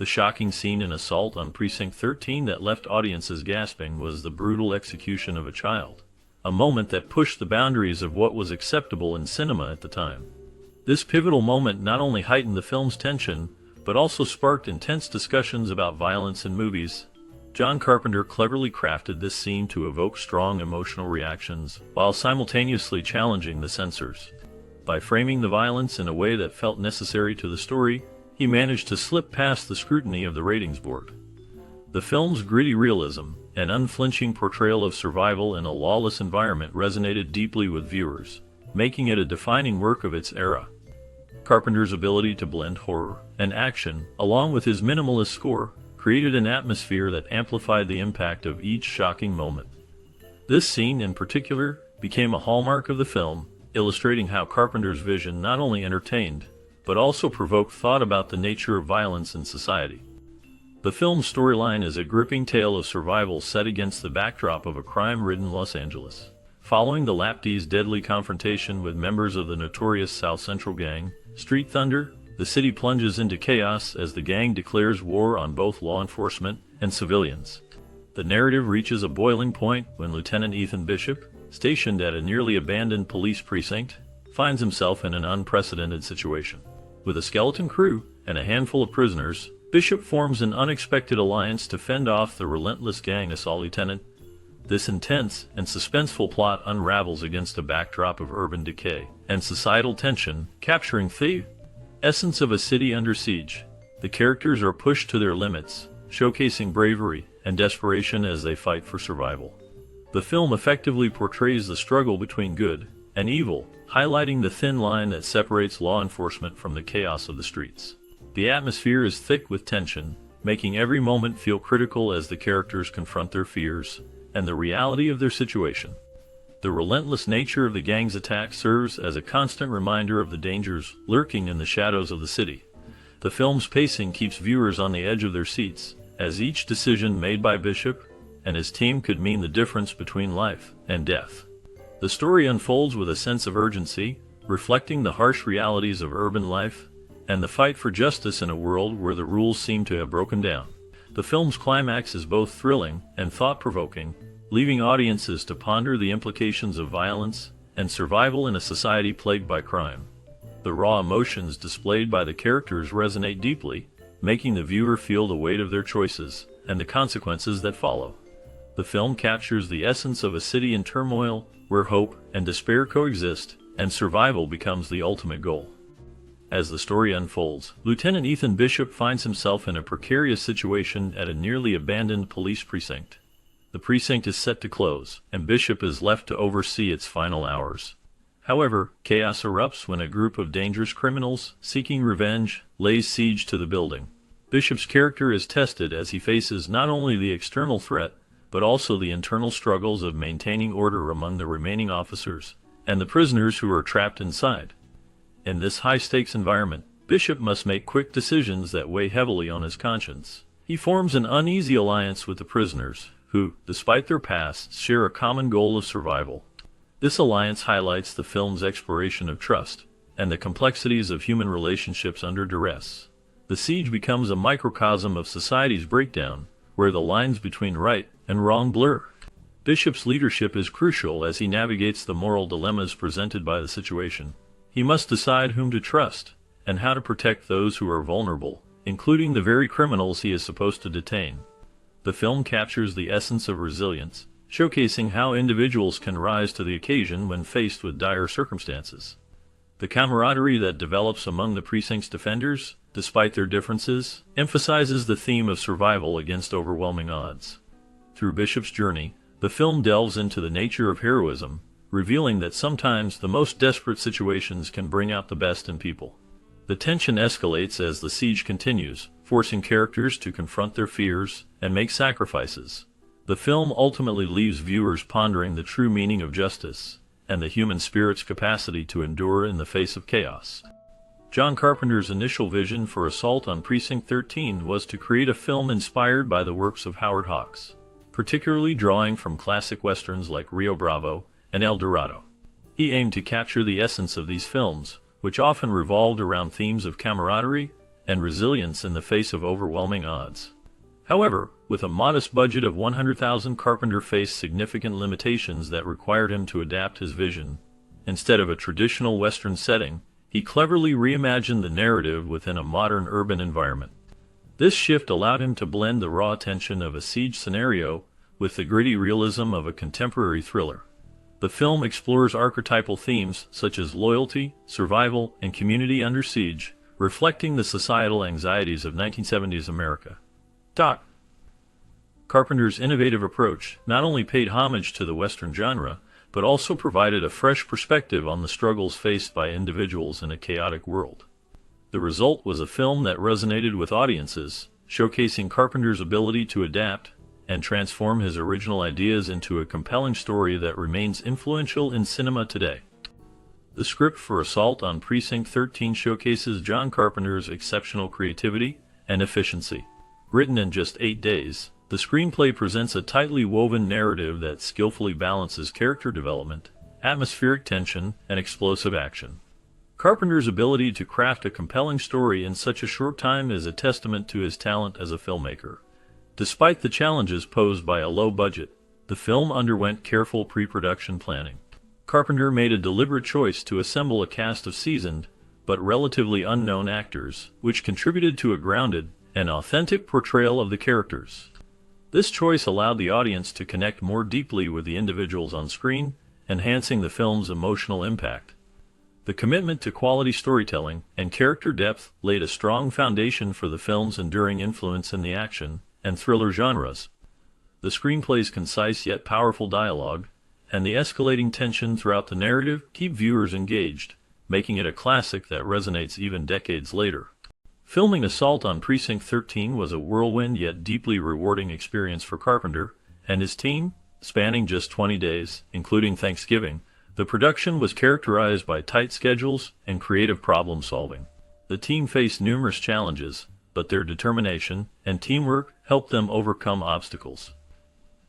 The shocking scene in Assault on Precinct 13 that left audiences gasping was the brutal execution of a child, a moment that pushed the boundaries of what was acceptable in cinema at the time. This pivotal moment not only heightened the film's tension, but also sparked intense discussions about violence in movies. John Carpenter cleverly crafted this scene to evoke strong emotional reactions, while simultaneously challenging the censors. By framing the violence in a way that felt necessary to the story, he managed to slip past the scrutiny of the ratings board. The film's gritty realism and unflinching portrayal of survival in a lawless environment resonated deeply with viewers, making it a defining work of its era. Carpenter's ability to blend horror and action, along with his minimalist score, created an atmosphere that amplified the impact of each shocking moment. This scene, in particular, became a hallmark of the film, illustrating how Carpenter's vision not only entertained, but also provoked thought about the nature of violence in society. The film's storyline is a gripping tale of survival set against the backdrop of a crime-ridden Los Angeles. Following the Laptees' deadly confrontation with members of the notorious South Central gang, Street Thunder, the city plunges into chaos as the gang declares war on both law enforcement and civilians. The narrative reaches a boiling point when Lieutenant Ethan Bishop, stationed at a nearly abandoned police precinct, finds himself in an unprecedented situation. With a skeleton crew and a handful of prisoners, Bishop forms an unexpected alliance to fend off the relentless gang assault. Lieutenant. This intense and suspenseful plot unravels against a backdrop of urban decay and societal tension, capturing the essence of a city under siege. The characters are pushed to their limits, showcasing bravery and desperation as they fight for survival. The film effectively portrays the struggle between good and evil, highlighting the thin line that separates law enforcement from the chaos of the streets. The atmosphere is thick with tension, making every moment feel critical as the characters confront their fears and the reality of their situation. The relentless nature of the gang's attack serves as a constant reminder of the dangers lurking in the shadows of the city. The film's pacing keeps viewers on the edge of their seats, as each decision made by Bishop and his team could mean the difference between life and death. The story unfolds with a sense of urgency, reflecting the harsh realities of urban life and the fight for justice in a world where the rules seem to have broken down. The film's climax is both thrilling and thought-provoking, leaving audiences to ponder the implications of violence and survival in a society plagued by crime. The raw emotions displayed by the characters resonate deeply, making the viewer feel the weight of their choices and the consequences that follow. The film captures the essence of a city in turmoil, where hope and despair coexist, and survival becomes the ultimate goal. As the story unfolds, Lieutenant Ethan Bishop finds himself in a precarious situation at a nearly abandoned police precinct. The precinct is set to close, and Bishop is left to oversee its final hours. However, chaos erupts when a group of dangerous criminals, seeking revenge, lays siege to the building. Bishop's character is tested as he faces not only the external threat, but also the internal struggles of maintaining order among the remaining officers and the prisoners who are trapped inside. In this high-stakes environment, Bishop must make quick decisions that weigh heavily on his conscience. He forms an uneasy alliance with the prisoners, who, despite their pasts, share a common goal of survival. This alliance highlights the film's exploration of trust and the complexities of human relationships under duress. The siege becomes a microcosm of society's breakdown, where the lines between right and wrong blur. Bishop's leadership is crucial as he navigates the moral dilemmas presented by the situation. He must decide whom to trust and how to protect those who are vulnerable, including the very criminals he is supposed to detain. The film captures the essence of resilience, showcasing how individuals can rise to the occasion when faced with dire circumstances. The camaraderie that develops among the precinct's defenders, despite their differences, emphasizes the theme of survival against overwhelming odds. Through Bishop's journey, the film delves into the nature of heroism, revealing that sometimes the most desperate situations can bring out the best in people. The tension escalates as the siege continues, forcing characters to confront their fears and make sacrifices. The film ultimately leaves viewers pondering the true meaning of justice and the human spirit's capacity to endure in the face of chaos. John Carpenter's initial vision for Assault on Precinct 13 was to create a film inspired by the works of Howard Hawks, particularly drawing from classic westerns like Rio Bravo and El Dorado. He aimed to capture the essence of these films, which often revolved around themes of camaraderie and resilience in the face of overwhelming odds. However, with a modest budget of $100,000, Carpenter faced significant limitations that required him to adapt his vision. Instead of a traditional Western setting, he cleverly reimagined the narrative within a modern urban environment. This shift allowed him to blend the raw tension of a siege scenario with the gritty realism of a contemporary thriller. The film explores archetypal themes such as loyalty, survival, and community under siege, reflecting the societal anxieties of 1970s America. Carpenter's innovative approach not only paid homage to the Western genre, but also provided a fresh perspective on the struggles faced by individuals in a chaotic world. The result was a film that resonated with audiences, showcasing Carpenter's ability to adapt and transform his original ideas into a compelling story that remains influential in cinema today. The script for Assault on Precinct 13 showcases John Carpenter's exceptional creativity and efficiency. Written in just 8 days, the screenplay presents a tightly woven narrative that skillfully balances character development, atmospheric tension, and explosive action. Carpenter's ability to craft a compelling story in such a short time is a testament to his talent as a filmmaker. Despite the challenges posed by a low budget, the film underwent careful pre-production planning. Carpenter made a deliberate choice to assemble a cast of seasoned, but relatively unknown actors, which contributed to a grounded and authentic portrayal of the characters. This choice allowed the audience to connect more deeply with the individuals on screen, enhancing the film's emotional impact. The commitment to quality storytelling and character depth laid a strong foundation for the film's enduring influence in the action and thriller genres. The screenplay's concise yet powerful dialogue and the escalating tension throughout the narrative keep viewers engaged, making it a classic that resonates even decades later. Filming Assault on Precinct 13 was a whirlwind yet deeply rewarding experience for Carpenter and his team. Spanning just 20 days, including Thanksgiving, the production was characterized by tight schedules and creative problem-solving. The team faced numerous challenges, but their determination and teamwork helped them overcome obstacles.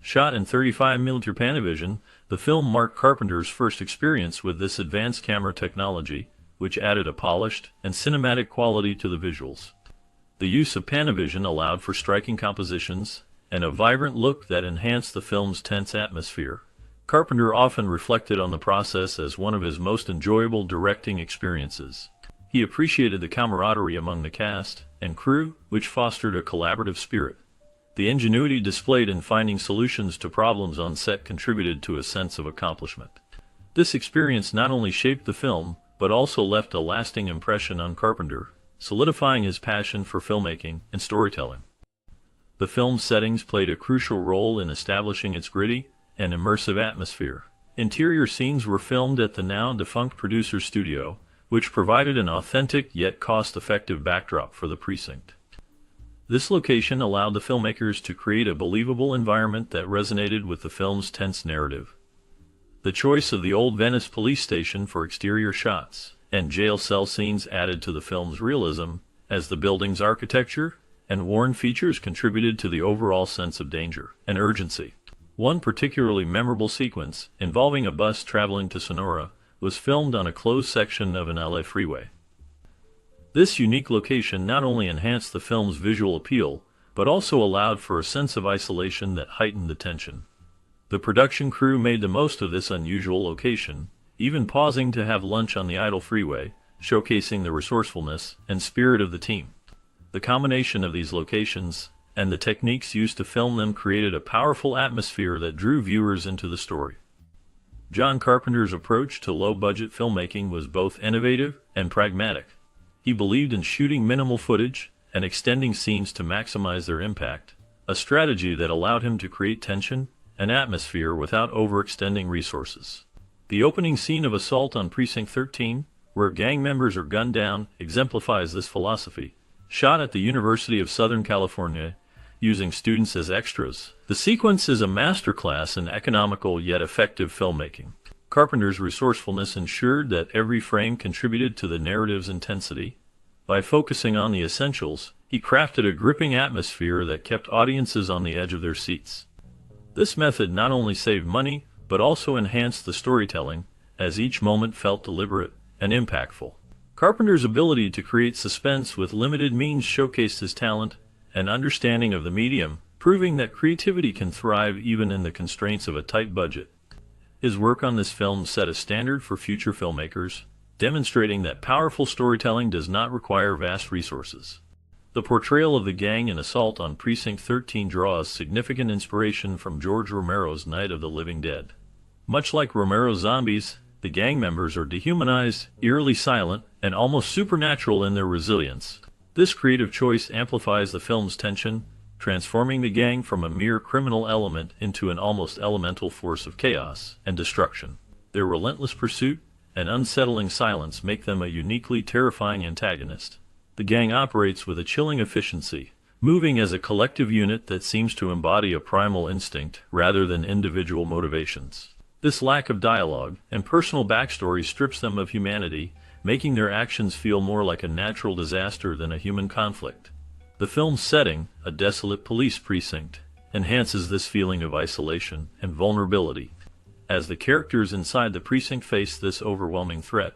Shot in 35mm Panavision, the film marked Carpenter's first experience with this advanced camera technology, which added a polished and cinematic quality to the visuals. The use of Panavision allowed for striking compositions and a vibrant look that enhanced the film's tense atmosphere. Carpenter often reflected on the process as one of his most enjoyable directing experiences. He appreciated the camaraderie among the cast and crew, which fostered a collaborative spirit. The ingenuity displayed in finding solutions to problems on set contributed to a sense of accomplishment. This experience not only shaped the film, but also left a lasting impression on Carpenter, solidifying his passion for filmmaking and storytelling. The film's settings played a crucial role in establishing its gritty and immersive atmosphere. Interior scenes were filmed at the now-defunct producer's studio, which provided an authentic yet cost-effective backdrop for the precinct. This location allowed the filmmakers to create a believable environment that resonated with the film's tense narrative. The choice of the Old Venice police station for exterior shots and jail cell scenes added to the film's realism, as the building's architecture and worn features contributed to the overall sense of danger and urgency. One particularly memorable sequence, involving a bus traveling to Sonora, was filmed on a closed section of an LA freeway. This unique location not only enhanced the film's visual appeal, but also allowed for a sense of isolation that heightened the tension. The production crew made the most of this unusual location, even pausing to have lunch on the idle freeway, showcasing the resourcefulness and spirit of the team. The combination of these locations and the techniques used to film them created a powerful atmosphere that drew viewers into the story. John Carpenter's approach to low-budget filmmaking was both innovative and pragmatic. He believed in shooting minimal footage and extending scenes to maximize their impact, a strategy that allowed him to create tension and atmosphere without overextending resources. The opening scene of Assault on Precinct 13, where gang members are gunned down, exemplifies this philosophy. Shot at the University of Southern California, using students as extras, the sequence is a masterclass in economical yet effective filmmaking. Carpenter's resourcefulness ensured that every frame contributed to the narrative's intensity. By focusing on the essentials, he crafted a gripping atmosphere that kept audiences on the edge of their seats. This method not only saved money, but also enhanced the storytelling, as each moment felt deliberate and impactful. Carpenter's ability to create suspense with limited means showcased his talent and understanding of the medium, proving that creativity can thrive even in the constraints of a tight budget. His work on this film set a standard for future filmmakers, demonstrating that powerful storytelling does not require vast resources. The portrayal of the gang in Assault on Precinct 13 draws significant inspiration from George Romero's Night of the Living Dead. Much like Romero's zombies, the gang members are dehumanized, eerily silent, and almost supernatural in their resilience. This creative choice amplifies the film's tension, transforming the gang from a mere criminal element into an almost elemental force of chaos and destruction. Their relentless pursuit and unsettling silence make them a uniquely terrifying antagonist. The gang operates with a chilling efficiency, moving as a collective unit that seems to embody a primal instinct rather than individual motivations. This lack of dialogue and personal backstory strips them of humanity, making their actions feel more like a natural disaster than a human conflict. The film's setting, a desolate police precinct, enhances this feeling of isolation and vulnerability. As the characters inside the precinct face this overwhelming threat,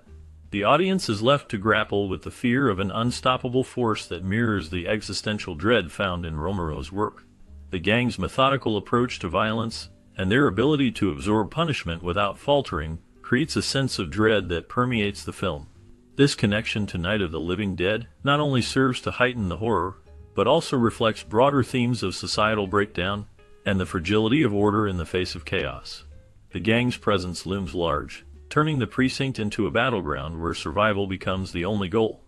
the audience is left to grapple with the fear of an unstoppable force that mirrors the existential dread found in Romero's work. The gang's methodical approach to violence and their ability to absorb punishment without faltering creates a sense of dread that permeates the film. This connection to Night of the Living Dead not only serves to heighten the horror, but also reflects broader themes of societal breakdown and the fragility of order in the face of chaos. The gang's presence looms large, turning the precinct into a battleground where survival becomes the only goal.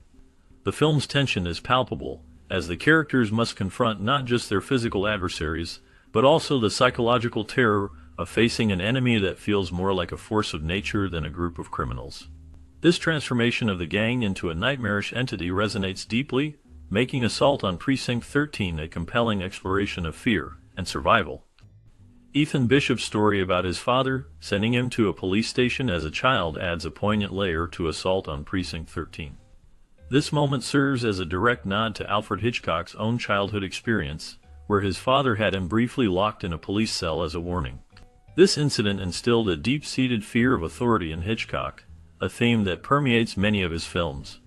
The film's tension is palpable, as the characters must confront not just their physical adversaries, but also the psychological terror of facing an enemy that feels more like a force of nature than a group of criminals. This transformation of the gang into a nightmarish entity resonates deeply, making Assault on Precinct 13 a compelling exploration of fear and survival. Ethan Bishop's story about his father sending him to a police station as a child adds a poignant layer to Assault on Precinct 13. This moment serves as a direct nod to Alfred Hitchcock's own childhood experience, where his father had him briefly locked in a police cell as a warning. This incident instilled a deep-seated fear of authority in Hitchcock, a theme that permeates many of his films.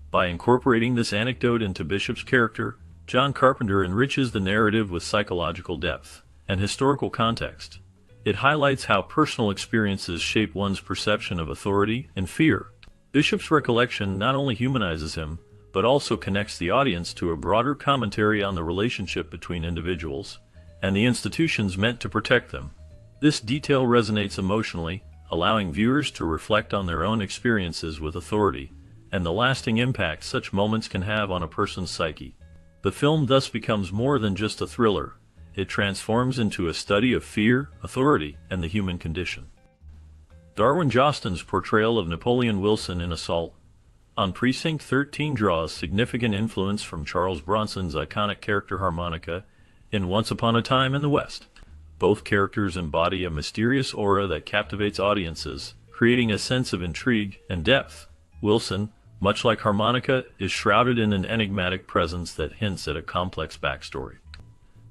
By incorporating this anecdote into Bishop's character, John Carpenter enriches the narrative with psychological depth and historical context. It highlights how personal experiences shape one's perception of authority and fear. Bishop's recollection not only humanizes him, but also connects the audience to a broader commentary on the relationship between individuals and the institutions meant to protect them. This detail resonates emotionally, allowing viewers to reflect on their own experiences with authority and the lasting impact such moments can have on a person's psyche. The film thus becomes more than just a thriller. It transforms into a study of fear, authority, and the human condition. Darwin Jostin's portrayal of Napoleon Wilson in Assault on Precinct 13 draws significant influence from Charles Bronson's iconic character Harmonica in Once Upon a Time in the West. Both characters embody a mysterious aura that captivates audiences, creating a sense of intrigue and depth. Wilson, much like Harmonica, is shrouded in an enigmatic presence that hints at a complex backstory.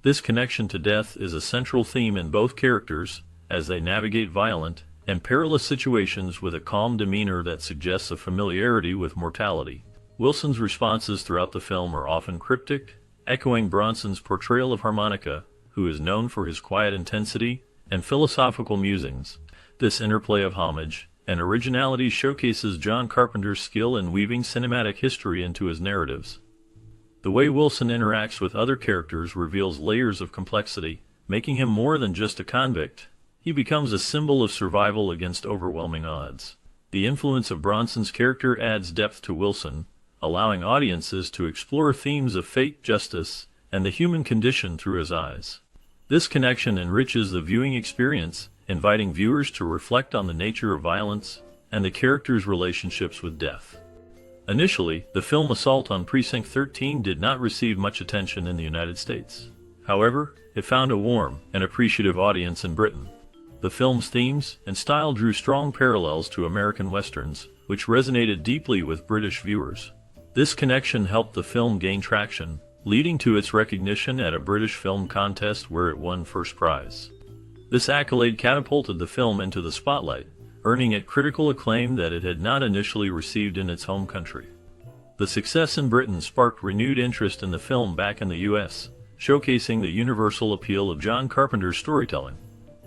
This connection to death is a central theme in both characters, as they navigate violent and perilous situations with a calm demeanor that suggests a familiarity with mortality. Wilson's responses throughout the film are often cryptic, echoing Bronson's portrayal of Harmonica, who is known for his quiet intensity and philosophical musings. This interplay of homage and originality showcases John Carpenter's skill in weaving cinematic history into his narratives. The way Wilson interacts with other characters reveals layers of complexity, making him more than just a convict. He becomes a symbol of survival against overwhelming odds. The influence of Bronson's character adds depth to Wilson, allowing audiences to explore themes of fate, justice, and the human condition through his eyes. This connection enriches the viewing experience, inviting viewers to reflect on the nature of violence and the characters' relationships with death. Initially, the film Assault on Precinct 13 did not receive much attention in the United States. However, it found a warm and appreciative audience in Britain. The film's themes and style drew strong parallels to American westerns, which resonated deeply with British viewers. This connection helped the film gain traction, leading to its recognition at a British film contest where it won first prize. This accolade catapulted the film into the spotlight, earning it critical acclaim that it had not initially received in its home country. The success in Britain sparked renewed interest in the film back in the US, showcasing the universal appeal of John Carpenter's storytelling.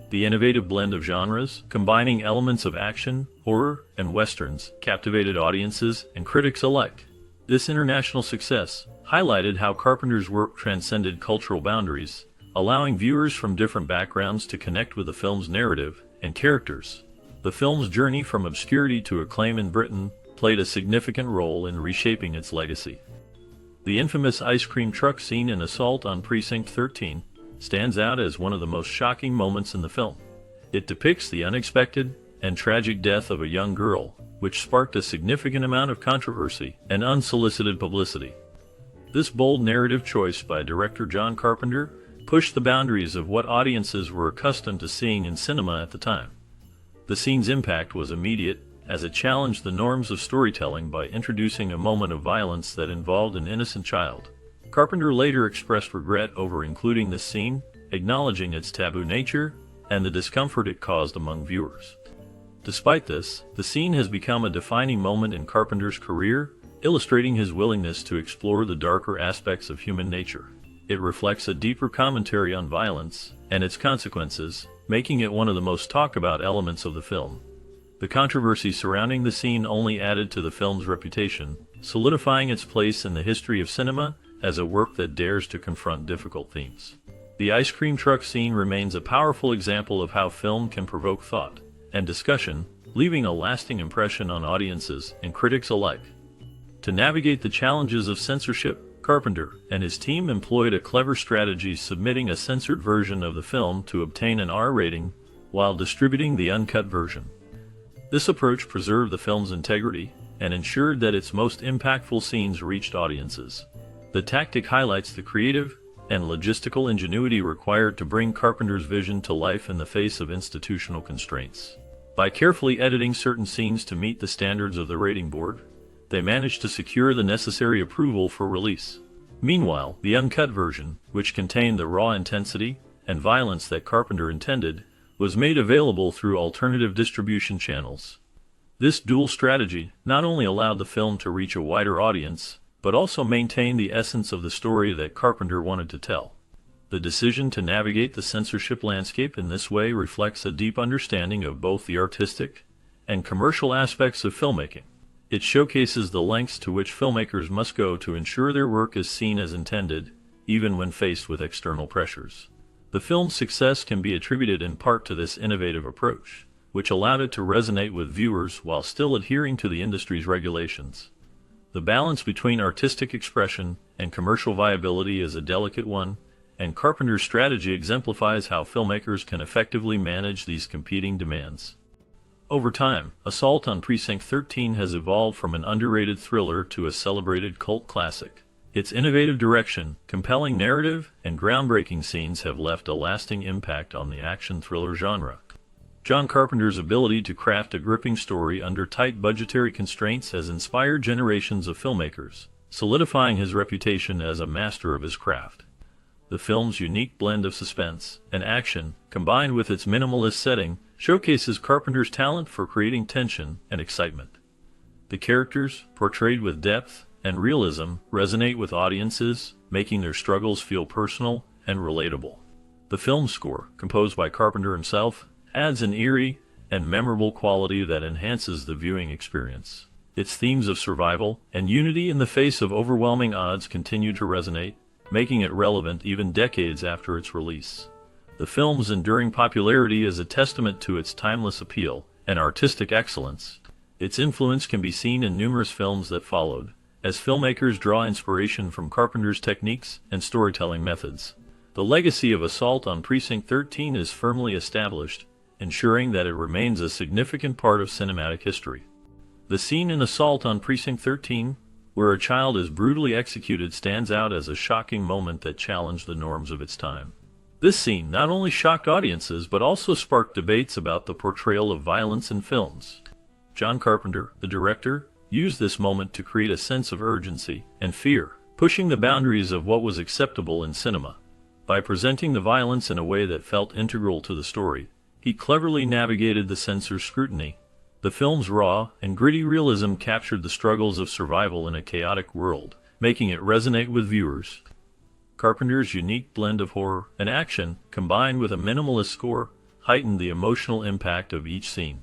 The innovative blend of genres, combining elements of action, horror, and westerns, captivated audiences and critics alike. This international success highlighted how Carpenter's work transcended cultural boundaries, allowing viewers from different backgrounds to connect with the film's narrative and characters. The film's journey from obscurity to acclaim in Britain played a significant role in reshaping its legacy. The infamous ice cream truck scene in Assault on Precinct 13 stands out as one of the most shocking moments in the film. It depicts the unexpected and tragic death of a young girl, which sparked a significant amount of controversy and unsolicited publicity. This bold narrative choice by director John Carpenter pushed the boundaries of what audiences were accustomed to seeing in cinema at the time. The scene's impact was immediate, as it challenged the norms of storytelling by introducing a moment of violence that involved an innocent child. Carpenter later expressed regret over including this scene, acknowledging its taboo nature and the discomfort it caused among viewers. Despite this, the scene has become a defining moment in Carpenter's career, illustrating his willingness to explore the darker aspects of human nature. It reflects a deeper commentary on violence and its consequences, making it one of the most talked about elements of the film. The controversy surrounding the scene only added to the film's reputation, solidifying its place in the history of cinema as a work that dares to confront difficult themes. The ice cream truck scene remains a powerful example of how film can provoke thought and discussion, leaving a lasting impression on audiences and critics alike. To navigate the challenges of censorship, Carpenter and his team employed a clever strategy, submitting a censored version of the film to obtain an R rating while distributing the uncut version. This approach preserved the film's integrity and ensured that its most impactful scenes reached audiences. The tactic highlights the creative and logistical ingenuity required to bring Carpenter's vision to life in the face of institutional constraints. By carefully editing certain scenes to meet the standards of the rating board, they managed to secure the necessary approval for release. Meanwhile, the uncut version, which contained the raw intensity and violence that Carpenter intended, was made available through alternative distribution channels. This dual strategy not only allowed the film to reach a wider audience, but also maintain the essence of the story that Carpenter wanted to tell. The decision to navigate the censorship landscape in this way reflects a deep understanding of both the artistic and commercial aspects of filmmaking. It showcases the lengths to which filmmakers must go to ensure their work is seen as intended, even when faced with external pressures. The film's success can be attributed in part to this innovative approach, which allowed it to resonate with viewers while still adhering to the industry's regulations. The balance between artistic expression and commercial viability is a delicate one, and Carpenter's strategy exemplifies how filmmakers can effectively manage these competing demands. Over time, Assault on Precinct 13 has evolved from an underrated thriller to a celebrated cult classic. Its innovative direction, compelling narrative, and groundbreaking scenes have left a lasting impact on the action thriller genre. John Carpenter's ability to craft a gripping story under tight budgetary constraints has inspired generations of filmmakers, solidifying his reputation as a master of his craft. The film's unique blend of suspense and action, combined with its minimalist setting, showcases Carpenter's talent for creating tension and excitement. The characters, portrayed with depth and realism, resonate with audiences, making their struggles feel personal and relatable. The film's score, composed by Carpenter himself, adds an eerie and memorable quality that enhances the viewing experience. Its themes of survival and unity in the face of overwhelming odds continue to resonate, making it relevant even decades after its release. The film's enduring popularity is a testament to its timeless appeal and artistic excellence. Its influence can be seen in numerous films that followed, as filmmakers draw inspiration from Carpenter's techniques and storytelling methods. The legacy of Assault on Precinct 13 is firmly established, ensuring that it remains a significant part of cinematic history. The scene in Assault on Precinct 13, where a child is brutally executed, stands out as a shocking moment that challenged the norms of its time. This scene not only shocked audiences but also sparked debates about the portrayal of violence in films. John Carpenter, the director, used this moment to create a sense of urgency and fear, pushing the boundaries of what was acceptable in cinema. By presenting the violence in a way that felt integral to the story, he cleverly navigated the censor's scrutiny, The film's raw and gritty realism captured the struggles of survival in a chaotic world, making it resonate with viewers. Carpenter's unique blend of horror and action, combined with a minimalist score, heightened the emotional impact of each scene.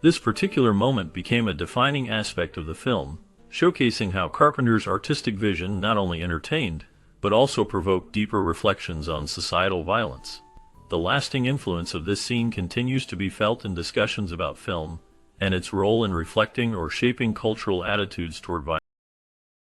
This particular moment became a defining aspect of the film, showcasing how Carpenter's artistic vision not only entertained, but also provoked deeper reflections on societal violence. The lasting influence of this scene continues to be felt in discussions about film and its role in reflecting or shaping cultural attitudes toward violence.